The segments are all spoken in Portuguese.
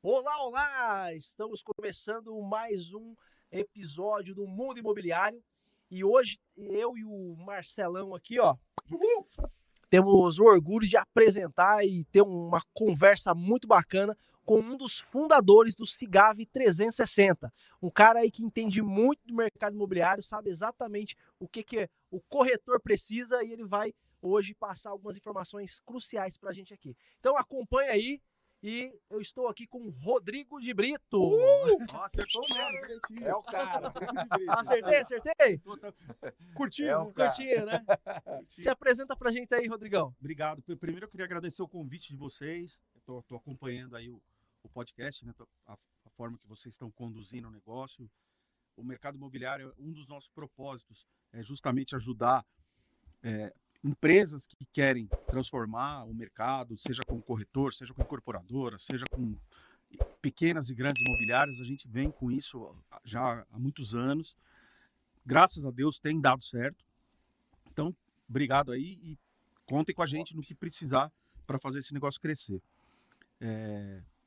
Olá, olá! Estamos começando mais um episódio do Mundo Imobiliário e hoje eu e o Marcelão aqui, ó, temos o orgulho de apresentar e ter uma conversa muito bacana com um dos fundadores do Cigav 360, um cara aí que entende muito do mercado imobiliário, sabe exatamente o que o corretor precisa e ele vai hoje passar algumas informações cruciais para a gente aqui. Então acompanha aí. E eu estou aqui com o Rodrigo de Brito. Acertou o nome, direitinho. É o cara. Acertei? Curtinho, É o cara. Curtinho, né? Se apresenta pra gente aí, Rodrigão. Obrigado. Primeiro eu queria agradecer o convite de vocês. Eu tô acompanhando aí o podcast, né? A forma que vocês estão conduzindo o negócio. O mercado imobiliário, um dos nossos propósitos é justamente ajudar empresas que querem transformar o mercado, seja com corretor, seja com incorporadora, seja com pequenas e grandes imobiliárias. A gente vem com isso já há muitos anos. Graças a Deus tem dado certo. Então, obrigado aí e contem com a gente no que precisar para fazer esse negócio crescer.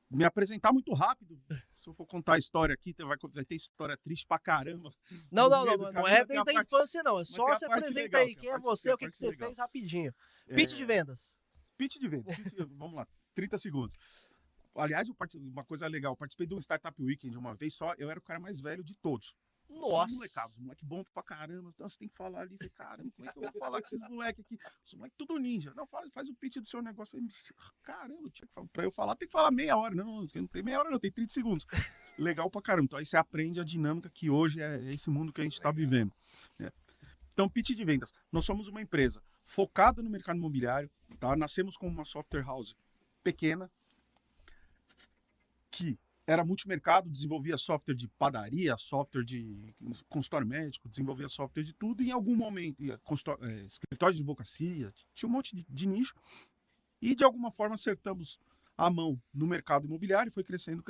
Me apresentar muito rápido. Se eu for contar a história aqui, vai ter história triste pra caramba. Não é desde a infância, não. É só se apresenta legal, aí. Quem é você, o que você legal. fez rapidinho. Pitch de vendas. Pitch de venda. Vamos lá, 30 segundos. Aliás, uma coisa legal, eu participei do Startup Weekend uma vez só, eu era o cara mais velho de todos. Nossa. Só molecados, moleque bom pra caramba. Então você tem que falar ali, caramba, como é que eu vou falar com esses moleques aqui? Os moleques tudo ninja. Não, faz o pitch do seu negócio. Caramba, pra eu falar, tem que falar meia hora. Não tem meia hora, não, tem 30 segundos. Legal pra caramba. Então aí você aprende a dinâmica que hoje é esse mundo que a gente tá vivendo. Então, pitch de vendas. Nós somos uma empresa focada no mercado imobiliário, tá? Nascemos como uma software house pequena, que era multimercado, desenvolvia software de padaria, software de consultório médico, desenvolvia software de tudo. E em algum momento, escritório de advocacia, tinha um monte de nicho. E de alguma forma acertamos a mão no mercado imobiliário, foi crescendo,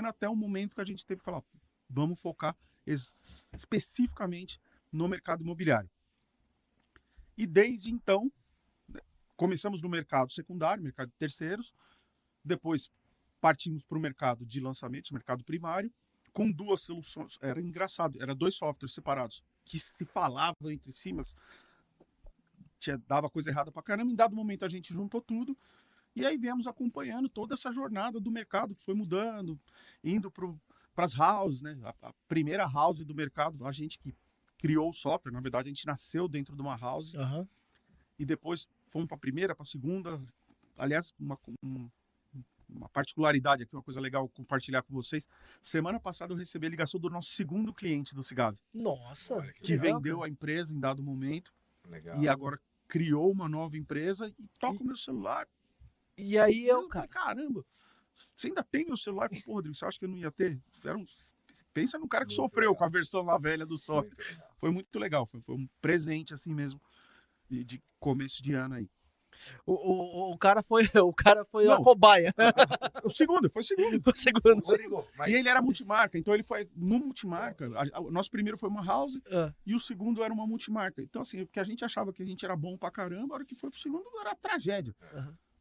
até o momento que a gente teve que falar, vamos focar especificamente no mercado imobiliário. E desde então, começamos no mercado secundário, mercado de terceiros, depois partimos para o mercado de lançamentos, mercado primário, com duas soluções. Era engraçado, era dois softwares separados que se falavam entre si, mas dava coisa errada pra caramba. Em dado momento a gente juntou tudo e aí viemos acompanhando toda essa jornada do mercado que foi mudando, indo para as houses, né? A primeira house do mercado, a gente que criou o software, na verdade a gente nasceu dentro de uma house e depois fomos para a primeira, para a segunda. Aliás, uma particularidade aqui, uma coisa legal compartilhar com vocês. Semana passada eu recebi a ligação do nosso segundo cliente do Cigav. Nossa. Que vendeu a empresa em dado momento. Legal. E agora criou uma nova empresa e toca o meu celular. E aí eu falei, caramba, você ainda tem meu celular? Eu falei, pô, Rodrigo, você acha que eu não ia ter? Pensa no cara que sofreu com a versão lá velha do software. Foi muito legal. Foi um presente assim mesmo de começo de ano aí. O cara foi a cobaia. O segundo. Rodrigo, E ele era multimarca, então ele foi no multimarca. O nosso primeiro foi uma house e o segundo era uma multimarca. Então, assim, o que a gente achava que a gente era bom pra caramba, a hora que foi pro segundo era tragédia.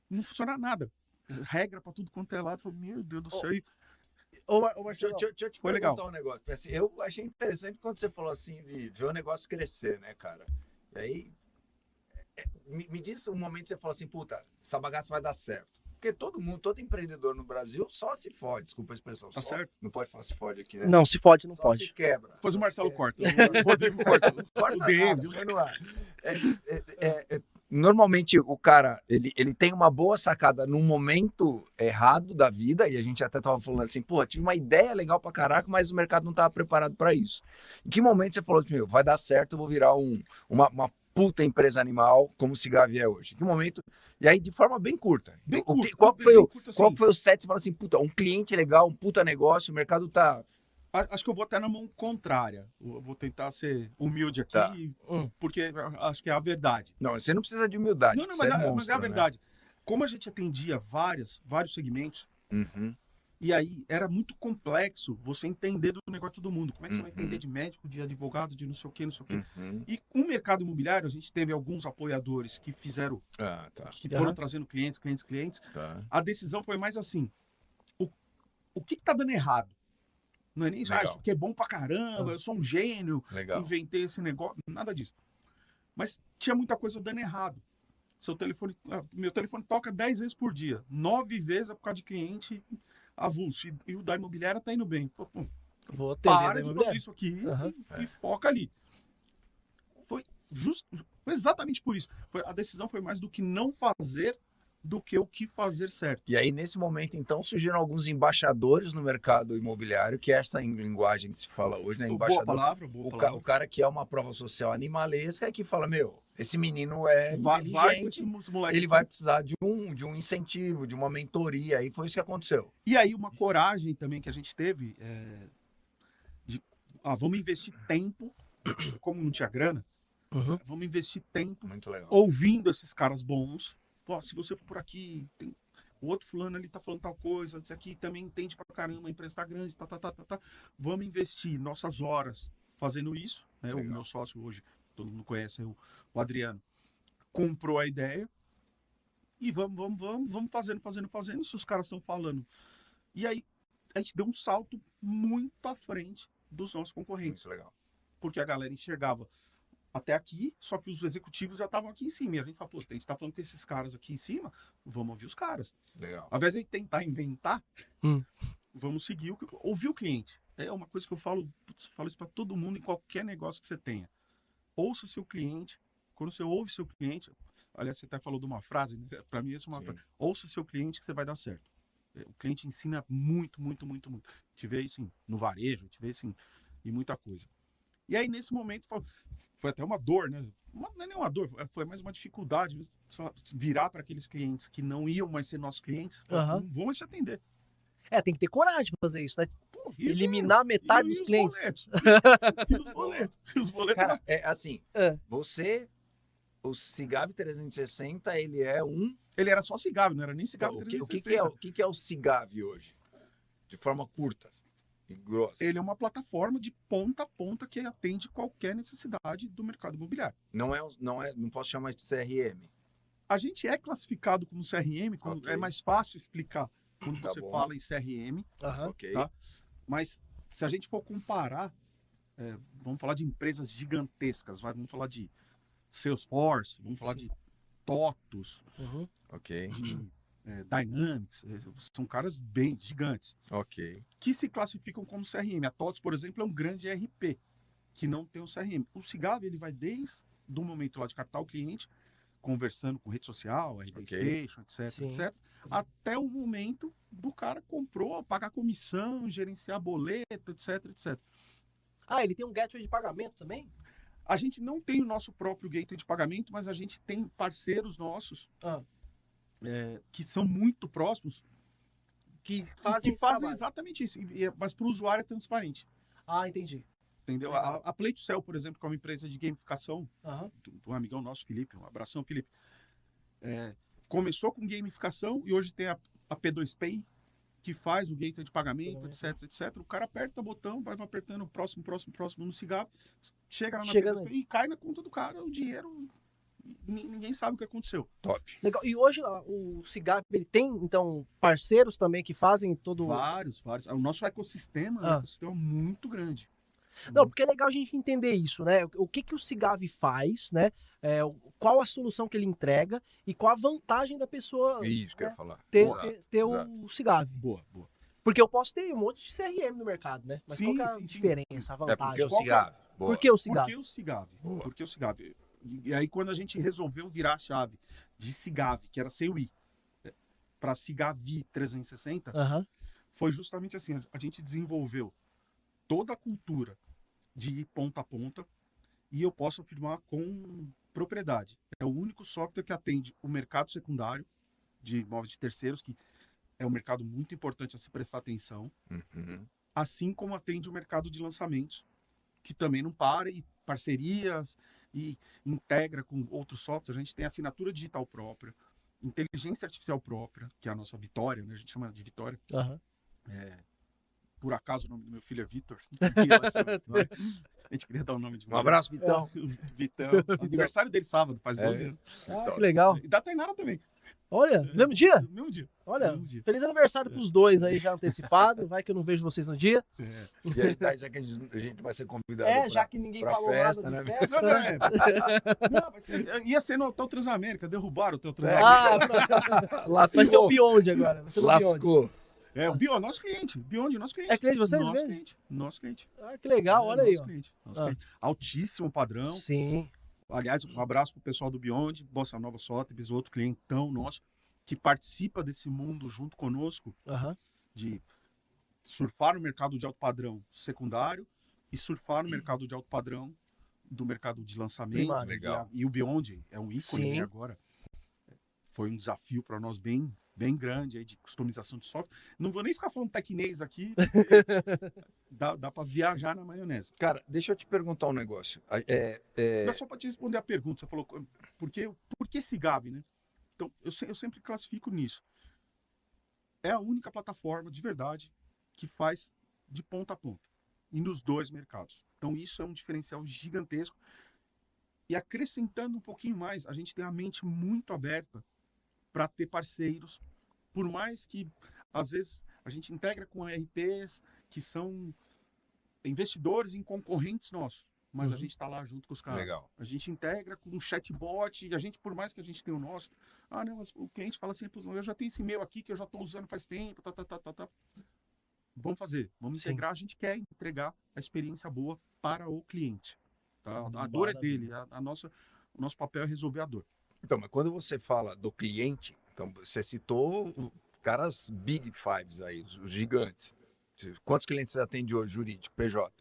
Não funciona nada. Regra pra tudo quanto é lado. Meu Deus do céu. Deixa eu te perguntar um negócio. Assim, eu achei interessante quando você falou assim de ver o negócio crescer, né, cara? E aí, me diz um momento que você falou assim, puta, essa bagaça vai dar certo. Porque todo empreendedor no Brasil só se fode, desculpa a expressão. Tá certo. Não pode falar se fode aqui, né? Não, se fode, não só pode. Se quebra. Depois o Marcelo corta. O Rodrigo corta. Corta nada, põe no ar. Normalmente o cara, ele tem uma boa sacada num momento errado da vida, e a gente até tava falando assim, pô, tive uma ideia legal pra caraca, mas o mercado não tava preparado pra isso. Em que momento você falou, meu, vai dar certo, eu vou virar uma puta empresa animal como o Cigav é hoje? Em que momento? E aí, de forma bem curta. Qual foi o set? Você fala assim, puta, um cliente legal, um puta negócio, o mercado tá... Acho que eu vou até na mão contrária. Eu vou tentar ser humilde aqui, porque acho que é a verdade. Não, você não precisa de humildade. Não, mas é a verdade. Né? Como a gente atendia vários segmentos, e aí era muito complexo você entender do negócio do mundo. Como é que você vai entender de médico, de advogado, de não sei o quê. E com o mercado imobiliário, a gente teve alguns apoiadores que fizeram, que foram trazendo clientes. A decisão foi mais assim. o que tá dando errado? Não é nem isso, Legal. isso aqui é bom pra caramba, eu sou um gênio, Legal. inventei esse negócio, nada disso. Mas tinha muita coisa dando errado. Meu telefone toca 10 vezes por dia, 9 vezes é por causa de cliente avulso, e o da imobiliária tá indo bem. Pô, Vou atender da para de fazer imobiliária. isso aqui Aham. e foca ali. Foi exatamente por isso. A decisão foi mais do que não fazer do que o que fazer certo. E aí, nesse momento, então, surgiram alguns embaixadores no mercado imobiliário, que é essa linguagem que se fala hoje, né? Boa Embaixador. palavra, boa palavra. O cara que é uma prova social animalesca, que fala, meu, esse menino é Vai com inteligente, esse moleque. ele vai precisar de um incentivo, de uma mentoria, e foi isso que aconteceu. E aí uma coragem também que a gente teve vamos investir tempo, como não tinha grana, Uhum. vamos investir tempo Muito legal. ouvindo esses caras bons. Pô, se você for por aqui, tem o outro fulano ali tá falando tal coisa, esse aqui também entende pra caramba, a empresa tá grande, tá. Vamos investir nossas horas fazendo isso, né? O Legal. meu sócio hoje, todo mundo conhece, o Adriano, comprou a ideia e vamos fazendo, se os caras estão falando. E aí a gente deu um salto muito à frente dos nossos concorrentes, Muito legal. porque a galera enxergava até aqui, só que os executivos já estavam aqui em cima. E a gente fala, pô, a gente tá falando com esses caras aqui em cima, vamos ouvir os caras. Legal. Ao invés de tentar inventar, Hum. vamos seguir ouvir o cliente. É uma coisa que eu falo isso para todo mundo em qualquer negócio que você tenha. Ouça o seu cliente. Quando você ouve seu cliente, aliás, você até falou de uma frase, né? Para mim essa é uma Sim. frase. Ouça o seu cliente que você vai dar certo. O cliente ensina muito, muito, muito, muito. Tive isso no varejo, tive isso em muita coisa. E aí, nesse momento, foi até uma dor, né? Não é nem uma dor, foi mais uma dificuldade. Virar para aqueles clientes que não iam mais ser nossos clientes, Aham. não vão mais te atender. Tem que ter coragem de fazer isso, né? Pô, e o Eliminar metade dos os clientes. boletos? E os boletos? Os boletos Cara, é assim, É. você, o Cigave 360, ele é ele era só Cigave, não era nem Cigave o 360. que é o Cigave hoje? De forma curta e grossa. Ele é uma plataforma de ponta a ponta que atende qualquer necessidade do mercado imobiliário. Não posso chamar de CRM. A gente é classificado como CRM, Ok. é mais fácil explicar quando Tá você bom. fala em CRM, Aham. Ok. Tá. Mas se a gente for comparar, vamos falar de empresas gigantescas, vamos falar de Salesforce, vamos falar de TOTUS, Uhum. Ok. de Dynamics, são caras bem gigantes, Ok. que se classificam como CRM. A TOTUS, por exemplo, é um grande ERP, que não tem um CRM. O Cigave, ele vai desde o momento lá de captar o cliente, conversando com rede social, RD Station, etc, Sim. etc, até o momento do cara comprou, pagar comissão, gerenciar boleto, etc, etc. Ele tem um gateway de pagamento também? A gente não tem o nosso próprio gateway de pagamento, mas a gente tem parceiros nossos Ah. que são muito próximos, Que que fazem fazem exatamente isso, mas para o usuário é transparente. Entendi. Entendeu? Legal. A Play to Sell, por exemplo, que é uma empresa de gamificação, Aham. do amigão nosso, Felipe, um abração, Felipe. Começou com gamificação e hoje tem a P2Pay, que faz o gateway de pagamento, etc, etc. O cara aperta o botão, vai apertando próximo no Cigave, chega lá na P2Pay e cai na conta do cara o dinheiro. Ninguém sabe o que aconteceu. Top. Legal. E hoje o Cigave, ele tem, então, parceiros também que fazem todo... Vários. O nosso ecossistema é um ecossistema muito grande. Não, porque é legal a gente entender isso, né? O que o Cigave faz, né? Qual a solução que ele entrega e qual a vantagem da pessoa Isso que eu ia falar. ter Exato. o Cigave. Boa. Porque eu posso ter um monte de CRM no mercado, né? Mas Sim, qual que é a sim. diferença, a É porque vantagem? o Cigave. Boa. Por que o Por Cigave? que o Cigave? Boa. Por que o Cigave? E aí, quando a gente resolveu virar a chave de Cigave, que era sem o I, para Cigave 360, Aham. foi justamente assim: a gente desenvolveu toda a cultura de ir ponta a ponta, e eu posso afirmar com propriedade. É o único software que atende o mercado secundário de imóveis de terceiros, que é um mercado muito importante a se prestar atenção, Uhum. assim como atende o mercado de lançamentos, que também não para, e parcerias, e integra com outros softwares. A gente tem assinatura digital própria, inteligência artificial própria, que é a nossa Vitória, né? A gente chama de Vitória. Aham. Por acaso o nome do meu filho é Vitor. A gente queria dar o nome de Um abraço, Vitão. Vitão. Aniversário dele sábado, faz 12 anos. Ah, que legal. E da Tainara também. Olha, mesmo dia? Mesmo dia. Olha, Mesmo dia. feliz aniversário pros dois aí já antecipado. Vai que eu não vejo vocês no dia. E aí, tá, já que a gente vai ser convidado Já que ninguém pra falou festa, nada de né? festa. Não, ia ser no Hotel Transamérica, derrubaram o Hotel Transamérica. Vai ser o Beyond agora. Vai ser no Beyond. Lascou. O Beyond, nosso cliente. Beyond, nosso cliente. É cliente de vocês nosso mesmo? cliente. Nosso cliente. Ah, que legal, olha aí. Nosso cliente. Cliente. Altíssimo padrão. Sim. Aliás, um abraço pro pessoal do Beyond, Bossa Nova Sotheby's, outro clientão nosso, que participa desse mundo junto conosco, de surfar no mercado de alto padrão secundário e surfar no mercado de alto padrão do mercado de lançamento. Primário. Legal. E o Beyond é um ícone, Sim. né, agora. Foi um desafio para nós bem grande aí de customização de software. Não vou nem ficar falando tecnês aqui, porque dá para viajar na maionese. Cara, deixa eu te perguntar um negócio. Não, só para te responder a pergunta, você falou por que SIGAV, né? Então, eu sempre classifico nisso. É a única plataforma de verdade que faz de ponta a ponta. E nos dois mercados. Então, isso é um diferencial gigantesco. E acrescentando um pouquinho mais, a gente tem a mente muito aberta para ter parceiros. Por mais que, às vezes, a gente integra com RPs que são investidores em concorrentes nossos. Mas a gente está lá junto com os caras. Legal. A gente integra com um chatbot, e a gente, por mais que a gente tenha o nosso, não, mas o cliente fala assim, eu já tenho esse e-mail aqui que eu já estou usando faz tempo, tá. Vamos fazer, vamos integrar, a gente quer entregar a experiência boa para o cliente. Tá? A dor é dele, o nosso papel é resolver a dor. Então, mas quando você fala do cliente, então você citou caras Big Fives aí, os gigantes. Quantos clientes você atende hoje, jurídico, PJ?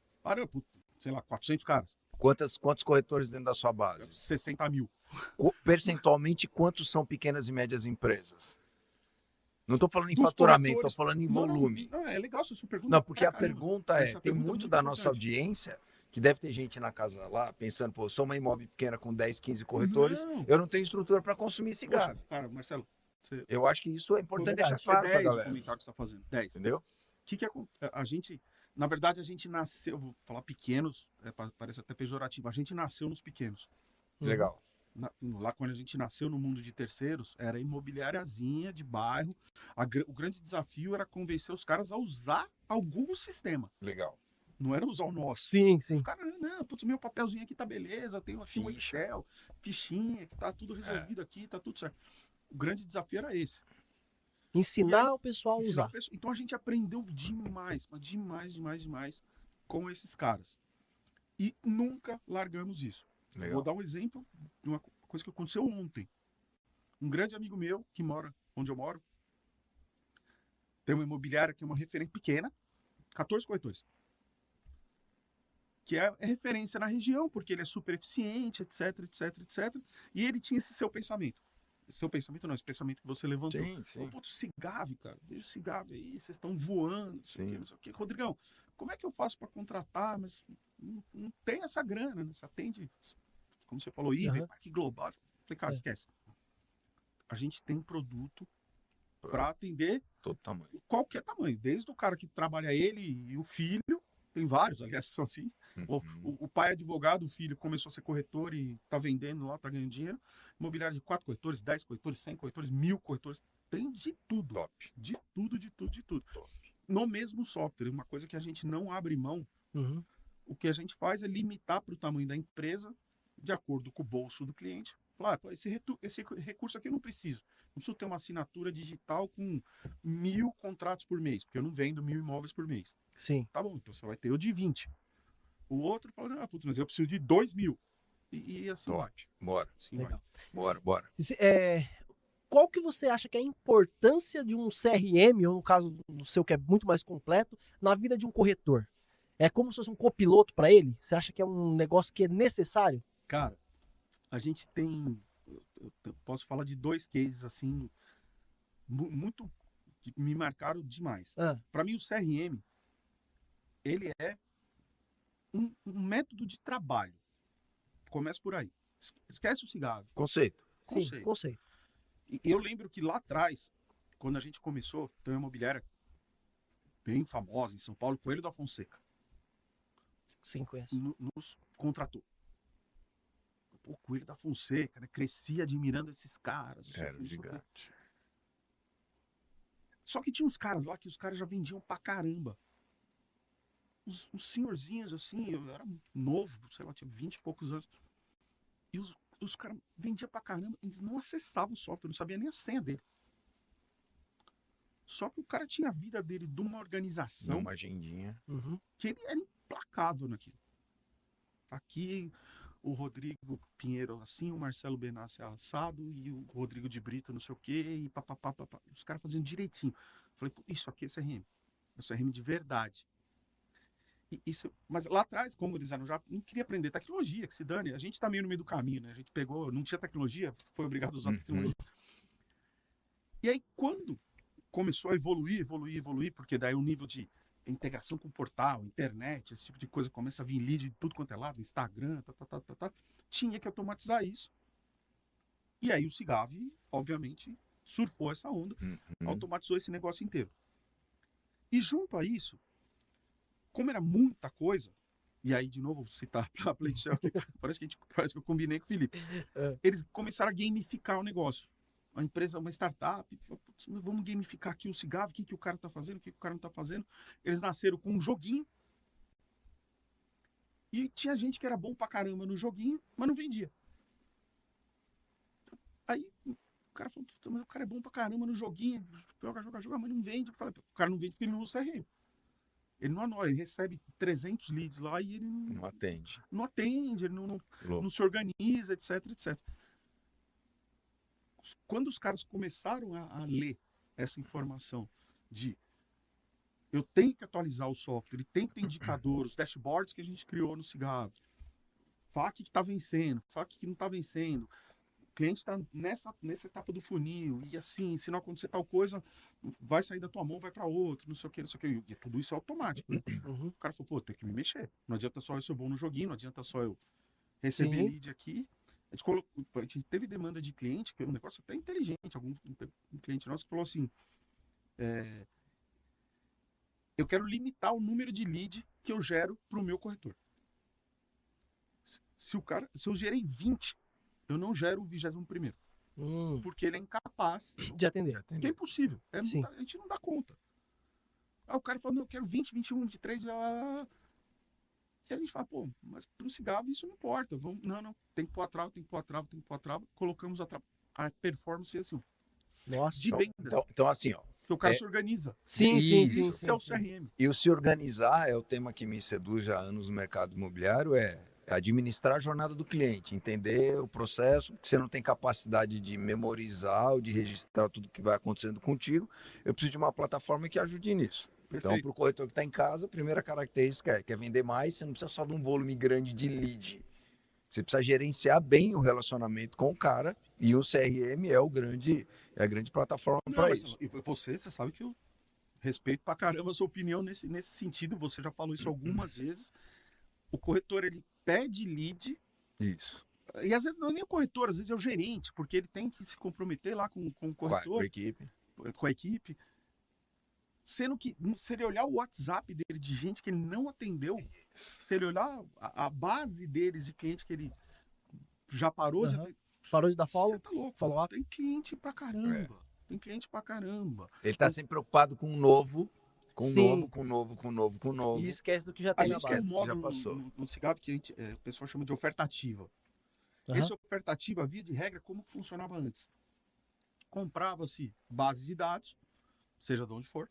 Sei lá, 400 caras. Quantos corretores dentro da sua base? 60 mil. Percentualmente, quantos são pequenas e médias empresas? Não estou falando em Dos faturamento, estou corretores- falando em volume. Não, é legal essa sua pergunta. Não, porque a Caramba. pergunta Essa tem pergunta é muito muito da nossa importante. audiência que deve ter gente na casa lá pensando, pô, sou uma imóvel pequena com 10, 15 corretores, Não. eu não tenho estrutura para consumir esse Poxa, gado. cara, Marcelo, você Eu acho que isso é importante deixar verdade. claro para a 10 o galera. comentário que você está fazendo. 10. Entendeu? A gente, na verdade, a gente nasceu, vou falar pequenos, parece até pejorativo, a gente nasceu nos pequenos. Legal. Lá quando a gente nasceu no mundo de terceiros, era imobiliáriazinha de bairro. O grande desafio era convencer os caras a usar algum sistema. Legal. Não era usar o nosso. Sim. Os caras, não, putz, meu papelzinho aqui tá beleza, eu tenho aqui um Ficha. Excel, fichinha, que tá tudo resolvido aqui, tá tudo certo. O grande desafio era esse. Ensinar o pessoal a Ensinar usar. a pessoa. Então a gente aprendeu demais, mas demais com esses caras. E nunca largamos isso. Legal. Vou dar um exemplo de uma coisa que aconteceu ontem. Um grande amigo meu, que mora onde eu moro, tem uma imobiliária que é uma referência pequena, 14 corretores. Que é referência na região, porque ele é super eficiente, etc. E ele tinha esse seu pensamento. Seu pensamento não, esse pensamento que você levantou. Sim. Putz, Cigave, cara, veja o Cigave aí, vocês estão voando, Sim. não sei o quê. Rodrigão, como é que eu faço para contratar? Mas não tem essa grana, né? Você atende, como você falou, IVE, Parque Global. Eu falei, cara, esquece. A gente tem produto para atender Todo tamanho. qualquer tamanho, desde o cara que trabalha ele e o filho, tem vários, aliás, são assim. O pai é advogado, o filho começou a ser corretor e tá vendendo lá, tá ganhando dinheiro. Imobiliário de 4 corretores, 10 corretores, 100 corretores, 1000 corretores. Tem de tudo. Top. De tudo. No mesmo software, uma coisa que a gente não abre mão, o que a gente faz é limitar para o tamanho da empresa, de acordo com o bolso do cliente. Falar, esse recurso aqui eu não preciso. Não preciso ter uma assinatura digital com 1000 contratos por mês, porque eu não vendo 1000 imóveis por mês. Sim. Tá bom, então você vai ter o de 20. O outro fala, putz, mas eu preciso de 2000. E assim vai. Bora. Assim Legal. Bora. Qual que você acha que é a importância de um CRM, ou no caso do seu que é muito mais completo, na vida de um corretor? É como se fosse um copiloto para ele? Você acha que é um negócio que é necessário? Cara, a gente tem... Eu posso falar de 2 cases, assim, muito... que me marcaram demais. Para mim, o CRM, ele é um método de trabalho. Começa por aí. Esquece o cigarro. Conceito. Sim, conceito. E eu lembro que lá atrás, quando a gente começou, então a imobiliária bem famosa em São Paulo, Coelho da Fonseca. Sim, conheço. Nos contratou. Pô, Coelho da Fonseca, né? Cresci admirando esses caras. Era gigante. Só que tinha uns caras lá que os caras já vendiam pra caramba. Uns senhorzinhos assim, eu era novo, sei lá, tinha 20 e poucos anos. E os caras vendiam pra caramba, eles não acessavam o software, não sabia nem a senha dele. Só que o cara tinha a vida dele de uma organização Uma agendinha. Uhum. que ele era implacável naquilo. Aqui o Rodrigo Pinheiro assim, o Marcelo Benassi assado e o Rodrigo de Brito não sei o quê, e papapá. Os caras faziam direitinho. Falei, pô, isso aqui é CRM. É CRM de verdade. E isso, mas lá atrás, como eles eram já, não queria aprender tecnologia, que se dane. A gente tá meio no meio do caminho, né? A gente pegou, não tinha tecnologia, foi obrigado a usar tecnologia. E aí, quando começou a evoluir, porque daí o nível de integração com o portal, internet, esse tipo de coisa, começa a vir lead de tudo quanto é lado, Instagram, tinha que automatizar isso. E aí o Cigav, obviamente, surfou essa onda, automatizou esse negócio inteiro. E junto a isso, como era muita coisa, e aí de novo vou citar a PlayShell, parece que eu combinei com o Felipe, eles começaram a gamificar o negócio. A empresa, uma startup, vamos gamificar aqui o Cigav, o que o cara tá fazendo, o que o cara não tá fazendo. Eles nasceram com um joguinho. E tinha gente que era bom pra caramba no joguinho, mas não vendia. Aí o cara falou, mas o cara é bom pra caramba no joguinho, joga, mas não vende. Eu falei, o cara não vende porque ele não usa CRM. Ele não anota, ele recebe 300 leads lá e ele Não atende. não atende, ele não se organiza, etc. Quando os caras começaram a ler essa informação de eu tenho que atualizar o software, ele tem que ter indicador, os dashboards que a gente criou no Cigav, FAQ que está vencendo, FAQ que não está vencendo, o cliente está nessa etapa do funil, e assim, se não acontecer tal coisa, vai sair da tua mão, vai para outro, não sei o que. E tudo isso é automático, né? Uhum. O cara falou, pô, tem que me mexer. Não adianta só eu ser bom no joguinho, não adianta só eu receber Sim. lead aqui. A gente teve demanda de cliente, que é um negócio até inteligente. Um cliente nosso que falou assim: eu quero limitar o número de lead que eu gero para o meu corretor. Se eu gerei 20, eu não gero o 21º. Porque ele é incapaz, De atender. que é impossível. Sim. A gente não dá conta. Aí o cara falou, não, eu quero 20, 21, 23, e a gente fala, pô, mas para o Cigav isso não importa. Não, tem que pôr a trava. Colocamos a trava. A performance fez assim, Nossa. de vendas. Então, assim, ó. Porque o cara se organiza. Sim. Isso é o CRM. E o se organizar é o tema que me seduz já há anos no mercado imobiliário, é administrar a jornada do cliente, entender o processo, que você não tem capacidade de memorizar ou de registrar tudo que vai acontecendo contigo. Eu preciso de uma plataforma que ajude nisso. Então, Perfeito. para o corretor que está em casa, a primeira característica quer vender mais, você não precisa só de um volume grande de lead. Você precisa gerenciar bem o relacionamento com o cara, e o CRM é a grande plataforma para isso. E você sabe que eu respeito pra caramba a sua opinião nesse sentido. Você já falou isso algumas vezes. O corretor, ele pede lead. Isso. E às vezes não é nem o corretor, às vezes é o gerente, porque ele tem que se comprometer lá com o corretor, Com a equipe. com a equipe. Sendo que, se ele olhar o WhatsApp dele de gente que ele não atendeu, se ele olhar a base deles de clientes que ele já parou de atender, Parou de dar follow? você tá louco. Follow up? Tem cliente pra caramba. Tem cliente pra caramba. Ele está sempre preocupado com o novo, Sim. com o novo. E esquece do que já A tem na gente tem base. um módulo já passou. no Cigav que o pessoal chama de oferta ativa. Aham. Essa oferta ativa, via de regra, como que funcionava antes? Comprava-se base de dados, seja de onde for,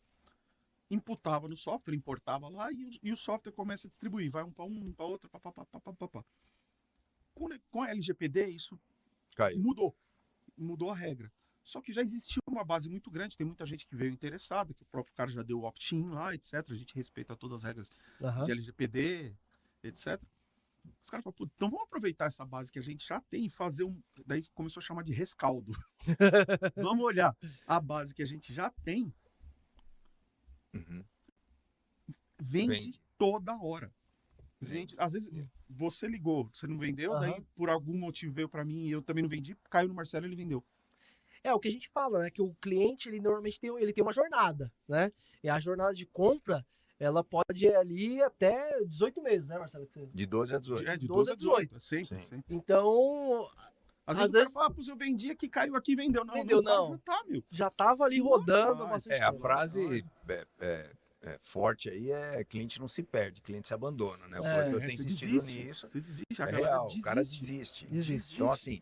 imputava no software, importava lá e o software começa a distribuir. Vai um para outro, pá. Com a LGPD, isso Caiu. mudou a regra. Só que já existia uma base muito grande, tem muita gente que veio interessada, que o próprio cara já deu opt-in lá, etc. A gente respeita todas as regras Aham. de LGPD, etc. Os caras falaram, então vamos aproveitar essa base que a gente já tem e fazer um. Daí começou a chamar de rescaldo. Vamos olhar a base que a gente já tem, vende toda hora. Às vezes você ligou, você não vendeu, Aham. daí por algum motivo veio para mim e eu também não vendi, caiu no Marcelo e ele vendeu. É o que a gente fala, né? Que o cliente, ele normalmente tem uma jornada, né? E a jornada de compra, ela pode ir ali até 18 meses, né, Marcelo? De 12 a 18. É, de 12 12 a a 18. Sim. Sempre. Então, Às Às vezes o cara vezes- fala, pô, eu vendi aqui, caiu aqui, vendeu. Não, Vendeu, o cara não. já tá, meu. já tava ali Não rodando vai. bastante A tempo. frase forte aí é cliente não se perde, cliente se abandona, né? O corretor tem você insistido desiste. nisso. Você desiste, a É galera real, desiste. o cara desiste. Desiste. Então, assim,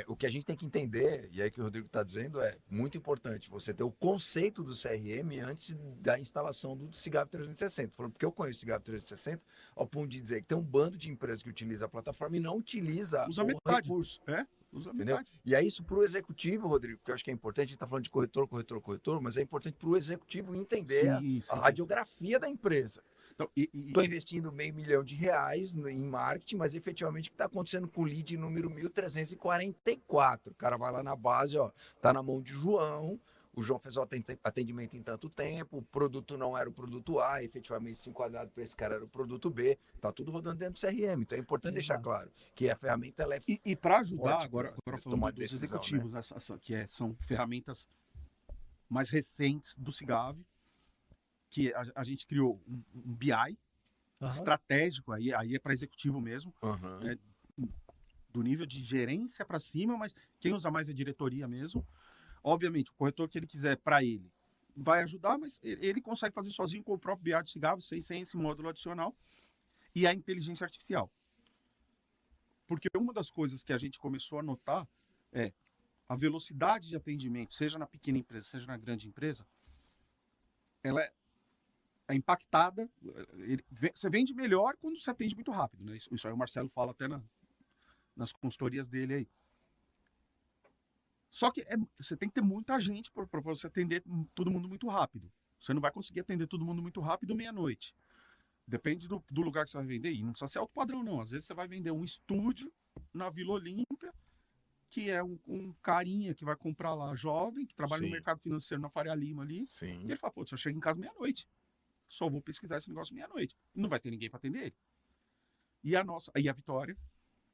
o que a gente tem que entender, e aí que o Rodrigo está dizendo, é muito importante você ter o conceito do CRM antes da instalação do SIGAV 360. Falando, porque eu conheço o SIGAV 360 ao ponto de dizer que tem um bando de empresas que utiliza a plataforma e não utiliza Usa o metade. recurso. Usa Entendeu? metade. E é isso para o executivo, Rodrigo, que eu acho que é importante. A gente está falando de corretor, mas é importante para o executivo entender a radiografia da empresa. Então, Estou investindo R$500 mil em marketing, mas efetivamente o que está acontecendo com o lead número 1344? O cara vai lá na base, ó, tá na mão de João. O João fez o atendimento em tanto tempo, o produto não era o produto A, efetivamente se enquadrado para esse cara era o produto B, tá tudo rodando dentro do CRM. Então é importante deixar claro que a ferramenta ela é E para ajudar, forte agora pra falando tomar dos decisão, executivos, são ferramentas mais recentes do SIGAV, que a gente criou um BI estratégico, aí é para executivo mesmo, do nível de gerência para cima, mas quem usa mais é diretoria mesmo. Obviamente, o corretor que ele quiser para ele vai ajudar, mas ele consegue fazer sozinho com o próprio BI do SIGAV, sem esse módulo adicional, e a inteligência artificial. Porque uma das coisas que a gente começou a notar é a velocidade de atendimento, seja na pequena empresa, seja na grande empresa, ela é impactada. Você vende melhor quando você atende muito rápido, né? Isso aí o Marcelo fala até nas consultorias dele aí. Só que você tem que ter muita gente para você atender todo mundo muito rápido. Você não vai conseguir atender todo mundo muito rápido meia-noite. Depende do lugar que você vai vender. E não precisa ser alto padrão, não. Às vezes você vai vender um estúdio na Vila Olímpia, que é um carinha que vai comprar lá, jovem, que trabalha no mercado financeiro na Faria Lima ali. Sim. E ele fala, pô, eu chego em casa meia-noite. Só vou pesquisar esse negócio meia-noite. Não vai ter ninguém para atender ele. E a Vitória,